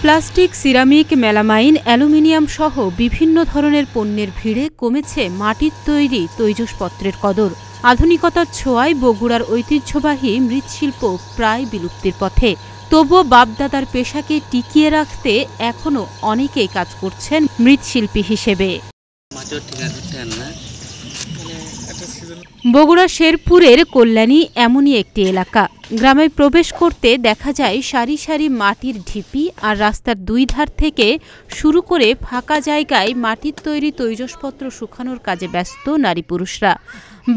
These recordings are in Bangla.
প্লাস্টিক, সিরামিক, মেলামাইন, অ্যালুমিনিয়াম সহ বিভিন্ন ধরনের পণ্যের ভিড়ে কমেছে মাটির তৈরি তৈজসপত্রের কদর। আধুনিকতার ছোঁয়ায় বগুড়ার ঐতিহ্যবাহী মৃৎশিল্প প্রায় বিলুপ্তির পথে। তবুও বাপদাদার পেশাকে টিকিয়ে রাখতে এখনও অনেকেই কাজ করছেন মৃৎশিল্পী হিসেবে। বগুড়া শেরপুরের কল্যাণী এমনই একটি এলাকা। গ্রামে প্রবেশ করতে দেখা যায় সারি সারি মাটির ঢিপি, আর রাস্তার দুই ধার থেকে শুরু করে ফাঁকা জায়গায় মাটির তৈরি তৈজসপত্র শুকানোর কাজে ব্যস্ত নারী পুরুষরা।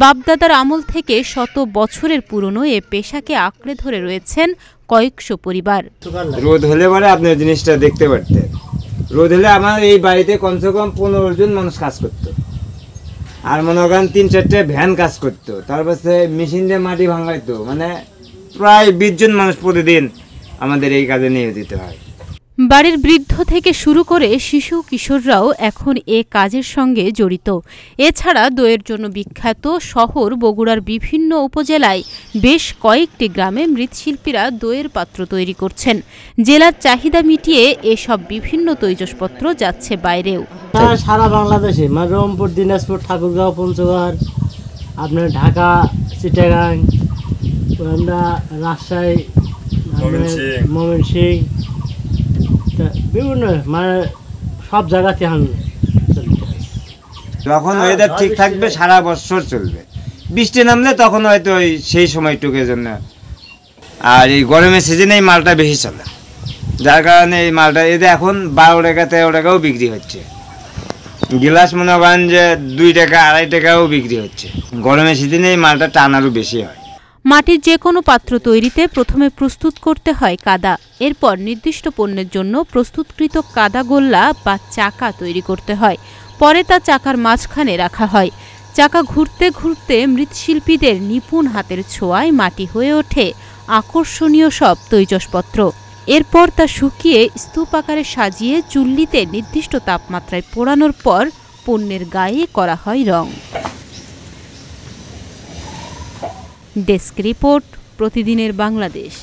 বাপদাদার আমল থেকে শত বছরের পুরনো এ পেশাকে আঁকড়ে ধরে রয়েছেন কয়েকশো পরিবার। রোদ হলে পরে আপনি জিনিসটা দেখতে পারতেন। রোদ হলে আমার এই বাড়িতে কমসে কম 15 জন মানুষ কাজ করতো, আর মনে করেন 3-4টে ভ্যান কাজ করতো, তারপরে মেশিন দিয়ে মাটি ভাঙাইতো। মানে প্রায় 20 জন মানুষ প্রতিদিন আমাদের এই কাজে নিয়োজিত হয়। বাড়ির বৃদ্ধ থেকে শুরু করে শিশু কিশোররাও এখন এ কাজের সঙ্গে জড়িত। এছাড়া দইয়ের জন্য বিখ্যাত শহর বগুড়ার বিভিন্ন উপজেলায় বেশ কয়েকটি গ্রামে মৃৎশিল্পীরা দইয়ের পাত্র তৈরি করছেন। জেলার চাহিদা মিটিয়ে এসব বিভিন্ন তৈজসপত্র যাচ্ছে বাইরেও। সারা বাংলাদেশে রংপুর, দিনাজপুর, ঠাকুরগাঁও, পঞ্চগড়, আপনার ঢাকা, চিটাগাং, আমরা রাজশাহী, ময়মনসিংহ, বিভিন্ন সব জায়গাতে যখন ওয়েদার ঠিক থাকবে সারা বছর চলবে। বৃষ্টি নামলে তখন হয়তো সেই সময়টুকুর জন্য, আর এই গরমের সিজনে এই মালটা বেশি চলে, যার কারণে এই মালটা এদের এখন 12 টাকা 13 টাকাও বিক্রি হচ্ছে। গ্লাস মনে করেন যে 2 টাকা 2.5 টাকাও বিক্রি হচ্ছে। গরমের সিজনে এই মালটা টান আরও বেশি হয়। মাটির যে কোনো পাত্র তৈরিতে প্রথমে প্রস্তুত করতে হয় কাদা। এরপর নির্দিষ্ট পণ্যের জন্য প্রস্তুতকৃত কাদা গোল্লা বা চাকা তৈরি করতে হয়। পরে তা চাকার মাঝখানে রাখা হয়। চাকা ঘুরতে ঘুরতে মৃৎশিল্পীদের নিপুণ হাতের ছোঁয়ায় মাটি হয়ে ওঠে আকর্ষণীয় সব তৈজসপত্র। এরপর তা শুকিয়ে স্তূপ আকারে সাজিয়ে চুল্লিতে নির্দিষ্ট তাপমাত্রায় পোড়ানোর পর পণ্যের গায়ে করা হয় রং। ডেস্ক রিপোর্ট, প্রতিদিনের বাংলাদেশ।